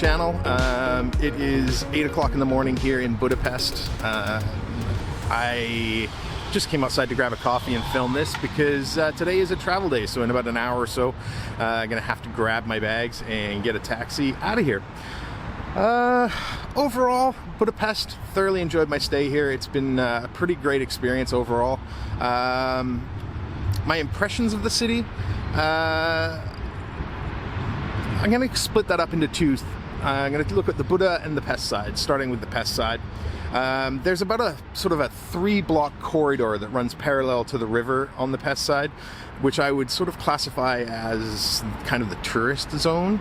channel. It is 8 o'clock in the morning here in Budapest. I just came outside to grab a coffee and film this because today is a travel day, so in about an hour or so I'm gonna have to grab my bags and get a taxi out of here. Overall, Budapest, thoroughly enjoyed my stay here. It's been a pretty great experience overall. My impressions of the city, I'm going to split that up into two. I'm going to look at the Buda and the Pest side, starting with the Pest side. There's about a sort of a 3-block corridor that runs parallel to the river on the Pest side, which I would sort of classify as kind of the tourist zone.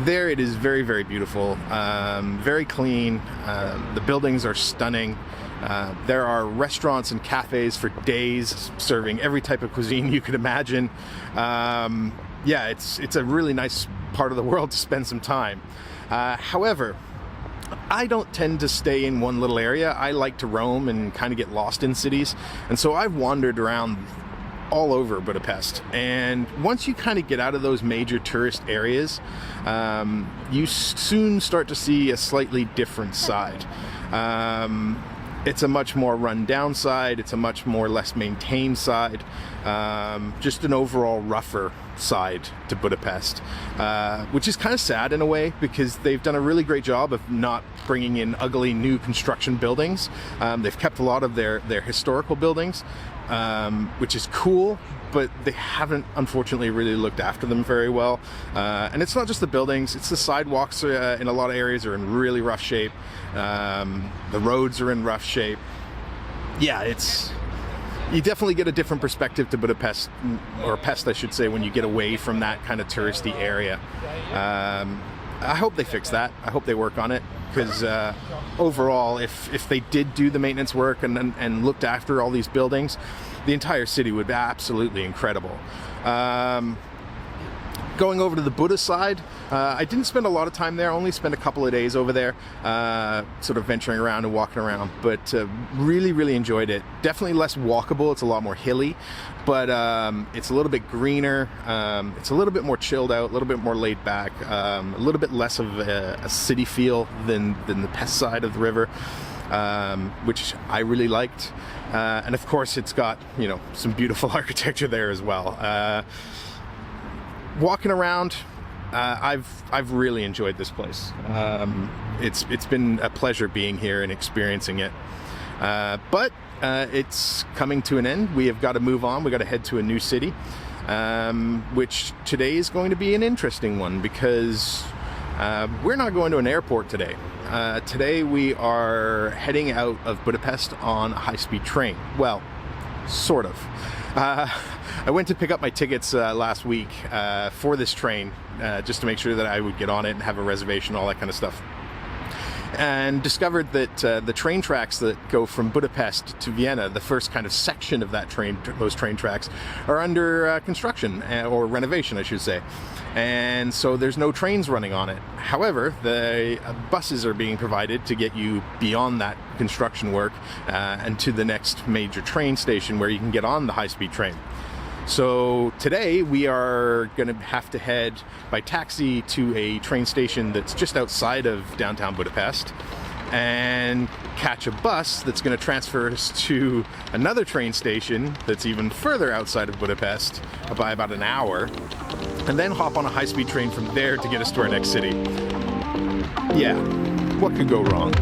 There it is very, very beautiful, very clean. The buildings are stunning. There are restaurants and cafes for days serving every type of cuisine you could imagine. Yeah, it's a really nice part of the world to spend some time. However, I don't tend to stay in one little area. I like to roam and kind of get lost in cities. And so I've wandered around all over Budapest. And once you kind of get out of those major tourist areas, you soon start to see a slightly different side. It's a much more run-down side. It's a much more less maintained side. Just an overall rougher side to Budapest, which is kind of sad in a way because they've done a really great job of not bringing in ugly new construction buildings. They've kept a lot of their historical buildings, which is cool, but they haven't unfortunately really looked after them very well. And it's not just the buildings, it's the sidewalks in a lot of areas are in really rough shape. The roads are in rough shape. Yeah, you definitely get a different perspective to Budapest, or Pest I should say, when you get away from that kind of touristy area. I hope they fix that. I hope they work on it, because overall, if they did do the maintenance work and looked after all these buildings, the entire city would be absolutely incredible. Going over to the Buda side, I didn't spend a lot of time there, only spent a couple of days over there, sort of venturing around and walking around, but really, really enjoyed it. Definitely less walkable, it's a lot more hilly, but it's a little bit greener, it's a little bit more chilled out, a little bit more laid back, a little bit less of a city feel than the Pest side of the river, which I really liked. And of course it's got, you know, some beautiful architecture there as well. Walking around, I've really enjoyed this place. It's been a pleasure being here and experiencing it. But it's coming to an end. We have got to move on. We got to head to a new city, which today is going to be an interesting one because we're not going to an airport today. Today we are heading out of Budapest on a high-speed train. Well, sort of. I went to pick up my tickets last week for this train, just to make sure that I would get on it and have a reservation, all that kind of stuff. And discovered that the train tracks that go from Budapest to Vienna, the first kind of section of that those train tracks, are under construction, or renovation, I should say. And so there's no trains running on it. However, the buses are being provided to get you beyond that construction work and to the next major train station where you can get on the high-speed train. So today we are going to have to head by taxi to a train station that's just outside of downtown Budapest and catch a bus that's going to transfer us to another train station that's even further outside of Budapest by about an hour, and then hop on a high-speed train from there to get us to our next city. Yeah, what could go wrong?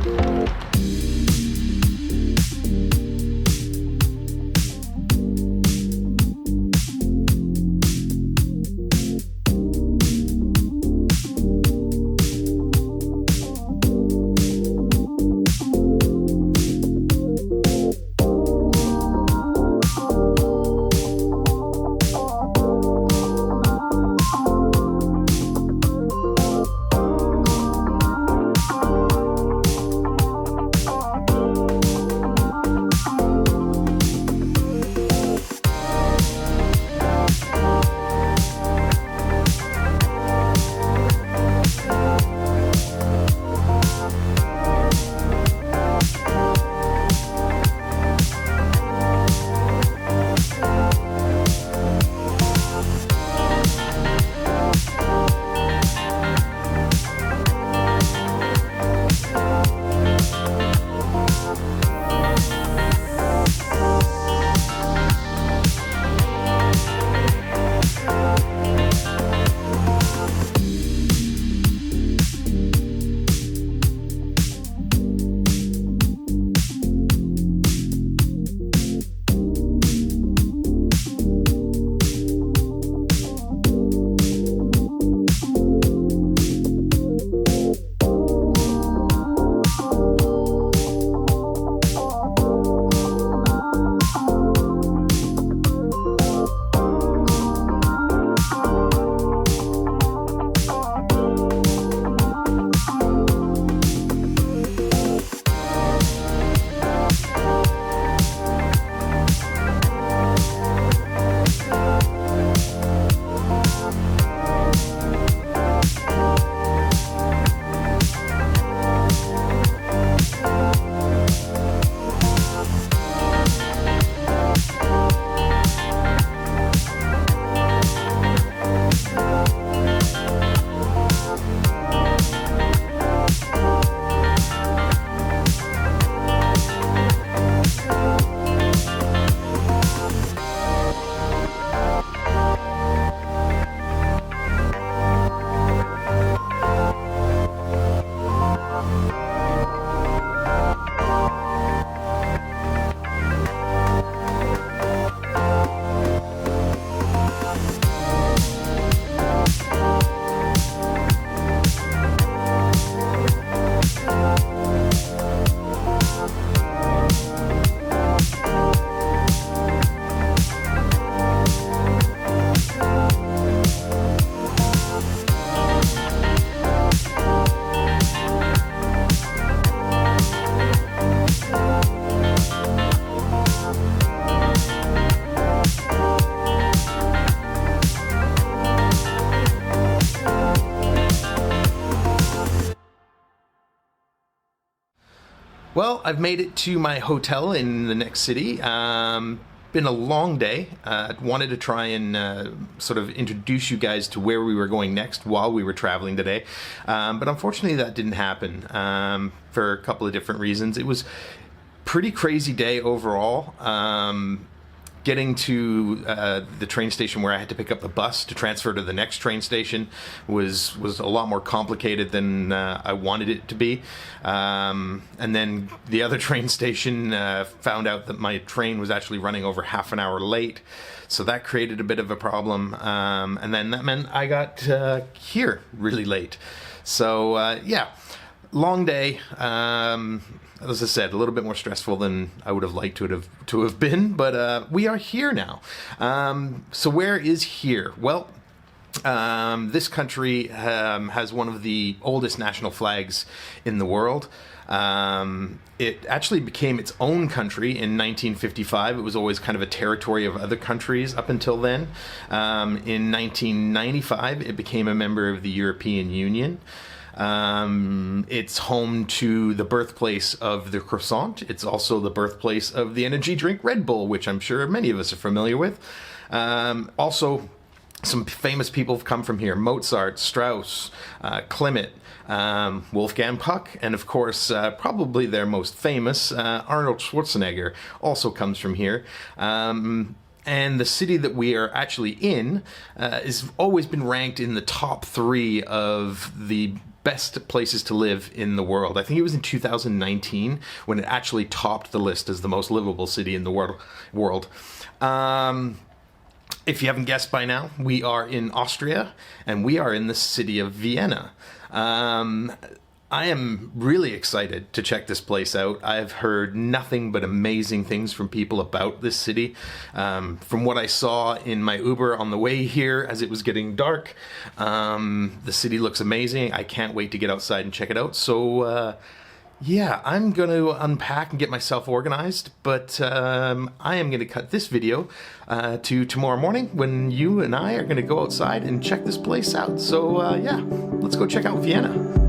Well, I've made it to my hotel in the next city. Been a long day. Wanted to try and sort of introduce you guys to where we were going next while we were traveling today. But unfortunately that didn't happen for a couple of different reasons. It was pretty crazy day overall. Getting to the train station where I had to pick up the bus to transfer to the next train station was a lot more complicated than I wanted it to be. And then the other train station found out that my train was actually running over half an hour late. So that created a bit of a problem. And then that meant I got here really late. So yeah, long day. As I said, a little bit more stressful than I would have liked to have been, but we are here now. So where is here? Well, this country has one of the oldest national flags in the world. It actually became its own country in 1955. It was always kind of a territory of other countries up until then. In 1995, it became a member of the European Union. It's home to the birthplace of the croissant. It's also the birthplace of the energy drink Red Bull, which I'm sure many of us are familiar with. Also, some famous people have come from here. Mozart, Strauss, Klimt, Wolfgang Puck, and of course, probably their most famous, Arnold Schwarzenegger, also comes from here. And the city that we are actually in has always been ranked in the top 3 of the best places to live in the world. I think it was in 2019 when it actually topped the list as the most livable city in the world. If you haven't guessed by now, we are in Austria, and we are in the city of Vienna. I am really excited to check this place out. I've heard nothing but amazing things from people about this city. From what I saw in my Uber on the way here as it was getting dark, the city looks amazing. I can't wait to get outside and check it out. So yeah, I'm going to unpack and get myself organized, but I am going to cut this video to tomorrow morning when you and I are going to go outside and check this place out. So yeah, let's go check out Vienna.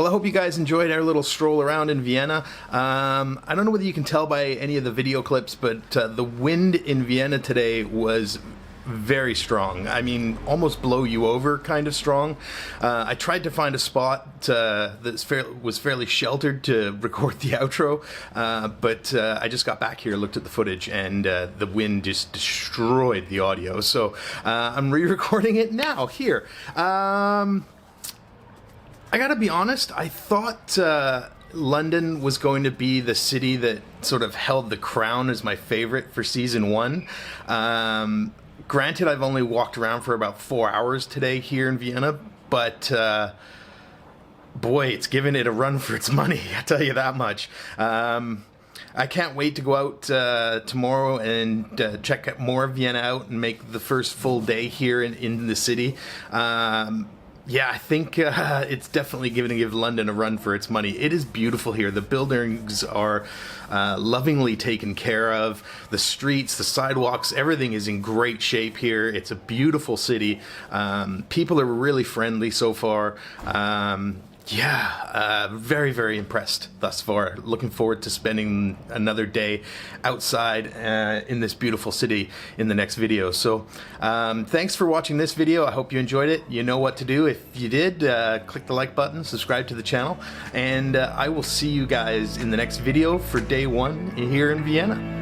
Well, I hope you guys enjoyed our little stroll around in Vienna. I don't know whether you can tell by any of the video clips, but the wind in Vienna today was very strong. I mean, almost blow you over kind of strong. I tried to find a spot that was fairly sheltered to record the outro, but I just got back here, looked at the footage, and the wind just destroyed the audio. So I'm re-recording it now here. I gotta be honest, I thought London was going to be the city that sort of held the crown as my favorite for season 1. Granted, I've only walked around for about 4 hours today here in Vienna, but boy, it's given it a run for its money, I'll tell you that much. I can't wait to go out tomorrow and check more of Vienna out and make the first full day here in the city. Yeah, I think it's definitely going to give London a run for its money. It is beautiful here. The buildings are lovingly taken care of. The streets, the sidewalks, everything is in great shape here. It's a beautiful city. People are really friendly so far. Yeah, very, very impressed thus far. Looking forward to spending another day outside in this beautiful city in the next video. So thanks for watching this video. I hope you enjoyed it. You know what to do. If you did, click the like button, subscribe to the channel, and I will see you guys in the next video for day 1 here in Vienna.